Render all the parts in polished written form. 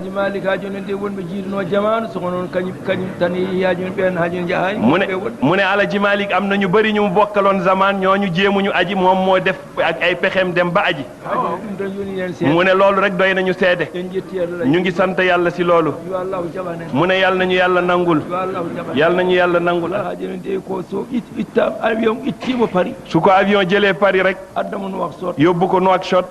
haji malik hajoni de wonɓe jiiduno jamanu soko noon kañum tan yiyajoni ɓen hajoni jahani mu ne alaji malik am na ñu bëri ñu bokkaloon zaman ñooñu jéemuñu aji moom moo def ak ay pexem dem ba aji ɗum tan joni hen seeɗa mu ne loolu rek doy nañu seede en jetti Allah ñu ngi sant yàlla si loolu yo allahu jaɓanen mu ne yàlla nañu yàlla nangul yo allahu jaɓanen yàlla nañu yàlla nangul hajoni de ko so itta avion ittimo Paris su ko avion jëlee Paris rek addamo Nouakchott yóbbu ko Nouakchott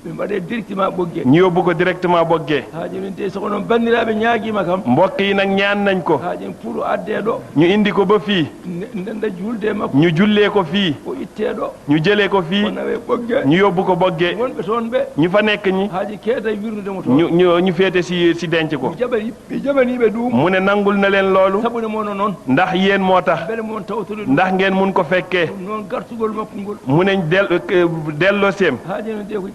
ɓe mbaɗe directement ɓoggue ñu yóbbu ko directement Boggé hajoni de soko noon bandiraɓe ñaaguima kam mbokk yi nag ñaan nañ ko hajoni pour adde ɗo ñu indi ko ba fii ndenda julde makko ñu jullee ko fii o itte ɗo ñu jëlee ko fii o nawe ɓoggue ñu yóbbu ko Boggé wonɓe toon ɓe ñu fa nekk ñi haaji keeda wirnudemo toon ñu féete si denc ko ɓe jaɓaniɓe ɗum mu ne nangul na leen loolu sabune mono noon ndax yéen moo tax beele moon tawtude ɗum ndax ngeen mun ko fekkee ɗum noon gartugol makko ngol mu ne delloo seem haajino de ko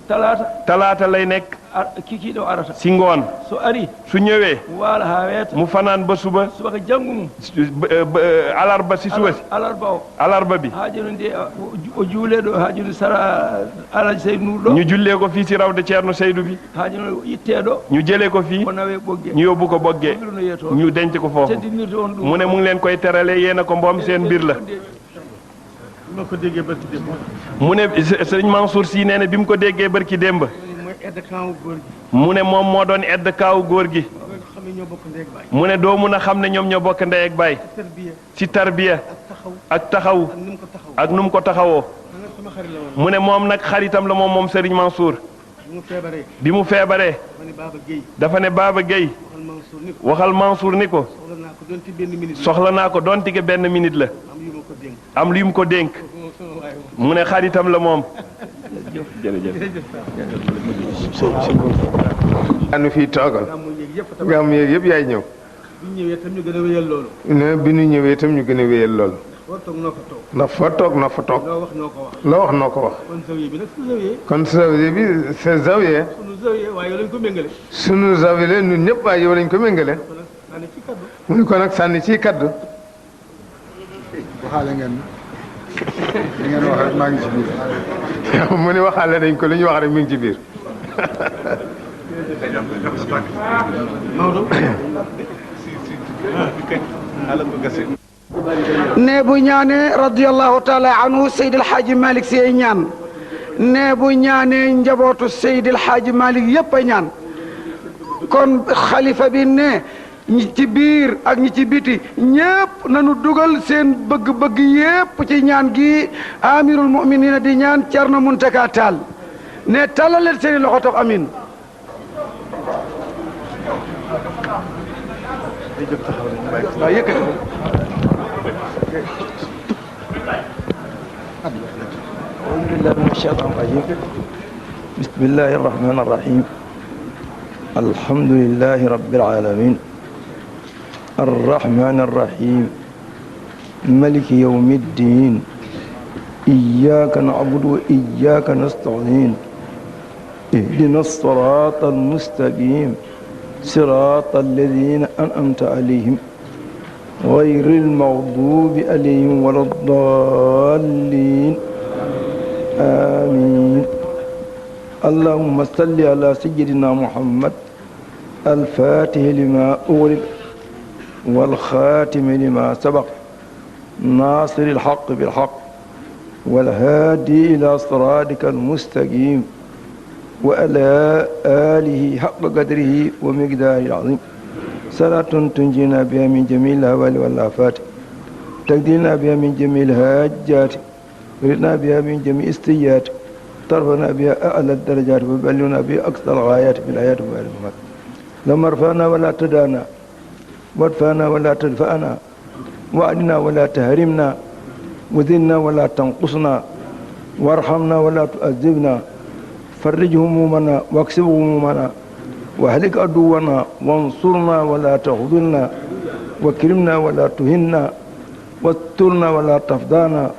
talaata lay nekk kikiɗo arata si ngoon so ari su ñëwee waala ha weeta mu fanaan ba suba subaka janngu mum alarba si suba si alarba o alarba bi haajino de o juuleɗo haajino sara alaji Seydou Nour ɗo ñu jullee ko fii si rawde Ceerno Seydou bi haajino itteɗo ñu jëlee ko fii o nawe ɓoggue ñu yóbbu ko Boggé no yeeto ñu denc ko foofu teddinirde on ɗum mu ne mu ngi leen koy terale yéen a ko mboom seen mbir la ma ko déggee barki démb mu ne sëñ Mansour Sy nee na bi mu ko déggee barki démb mooy aide kaawu góor gi mu ne moom moo doon aide kaawu góor gi xam ne ñoo bokk ndey ak baay mu ne doo mun a xam ne ñoom ñoo bokk ndey ak baay ci tarbiya ak taxaw ak nu mu ko taxawoo mu ne moom nag xaritam la moom Serigne Mansour bi mu feebaree dafa ne Baba Gueye waxal Mansour ni ko soxla naa ko doon tige benn minute la am li mu ko dénk mu ne xaritam la moom anu fii toogal gàmm yeeg yëpp yaay ñëw ne bi ñu ñëwee itam ñu gën a wéyal loolu ndax fa toog na fa toog loo wax noo ko wax kon zawiya bi c'est zawiya sunu zawiya ñun ñëpp waaye yow lañ ko méngale mu ne ko nag sànni ci kaddu waxaale ngeen li ngeen wax rek maa ngi ci biir mu ne waxaale nañ ko li ñu wax rek mi ngi ci biir ne bu ñaanee radiyallahu taala anhu Seydil Hadji Malick Sy ay ñaan ne bu ñaanee njabootu Seydil Hadji Malick yépp a ñaan kon xalifa bi ne ñi ci biir ak ñi ci biti ñépp nañu dugal seen bëgg-bëgg yépp ci ñaan gi amirul mu'minina di ñaan Cerno Muntaka Taal ne talaleen seeni loxo tax amin أعوذ بالله من الشيطان الرجيم بسم الله الرحمن الرحيم الحمد لله رب العالمين الرحمن الرحيم ملك يوم الدين إياك نعبد وإياك نستعين اهدنا الصراط المستقيم صراط الذين أنعمت عليهم غير المغضوب عليهم ولا الضالين آمين اللهم صل على سيدنا محمد الفاتح لما أغلق والخاتم لما سبق ناصر الحق بالحق والهادي إلى صراطك المستقيم وعلى آله حق قدره ومقداره العظيم صلاة تنجينا بها من جميع الأهوال والآفات تقديرنا بها من جميع الهاجات وردنا بها من جميع السيئات ترفعنا بها أعلى الدرجات وبلغنا بها أقصى الغايات في الحياة وبعد الممات لما ارفعنا ولا تدانا وادفعنا ولا تدفعنا وعدنا ولا تهرمنا وذلنا ولا تنقصنا وارحمنا ولا تؤذبنا فرج همومنا واكسب همومنا واهلك عدونا وانصرنا ولا تخذلنا وكرمنا ولا تهنا واسترنا ولا تفضانا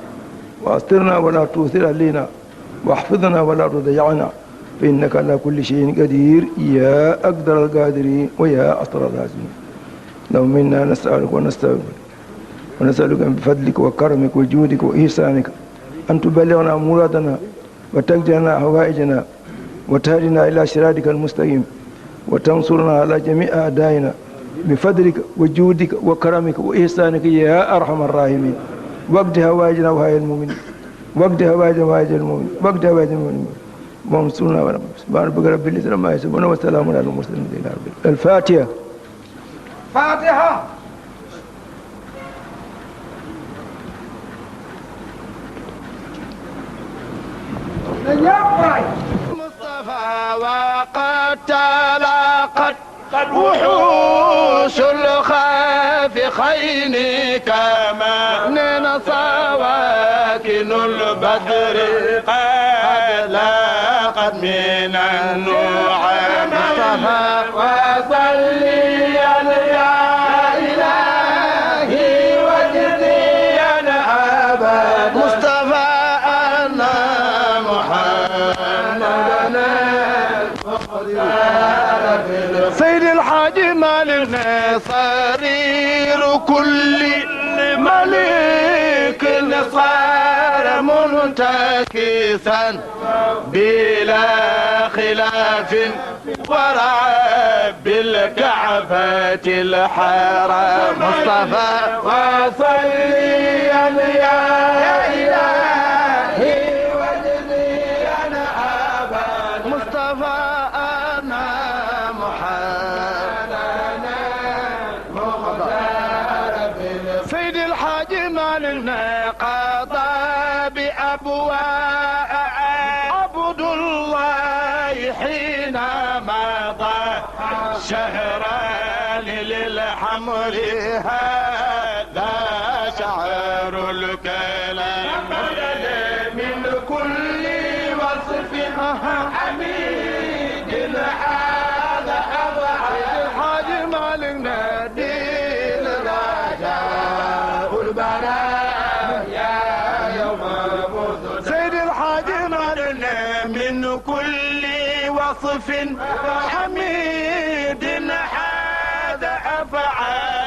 واسترنا ولا تؤثر علينا واحفظنا ولا تضيعنا فإنك على كل شيء قدير يا أقدر القادرين ويا أسر الراحمين اللهم إنا نسألك ونستغفرك ونسألك بفضلك وكرمك وجودك وإحسانك أن تبلغنا مرادنا وتقضي لنا حوائجنا وتهدنا إلى صراطك المستقيم وتنصرنا على جميع أعدائنا بفضلك وجودك وكرمك وإحسانك يا أرحم الراحمين. واقض هوائجنا وهاي المؤمنين، واقض هوائجنا وهاي المؤمنين، واقض هوائجنا المؤمنين. وانصرنا على سبحان ربك رب العزة عما يصفون وسلام على المرسلين. الفاتحة. فاتحة. مصطفى وقد تلاقت وحوش الخافقين كما سواكن البدر قد لاقت من النعم. مصطفى وصلي يا إلهي وجزيا أبدا مصطفى أنا محمدنا سيد الحاج مالك صرير كل ملك صار منتكسا بلا خلاف ورب الكعبة الحرام. مصطفى وصليا يا إلهي وجزيا أبدا مصطفى أنا محمدنا مختار سيد الحاج مالنا قضى بأبواء عبد الله حين مضى شهران للحمر هذا شعر الكلام من كل وصف حميد هذا الحاج مالنا دين رجاء البرايا يوم سيد الحاج مالنا من كل وصف حميد هذا أفعال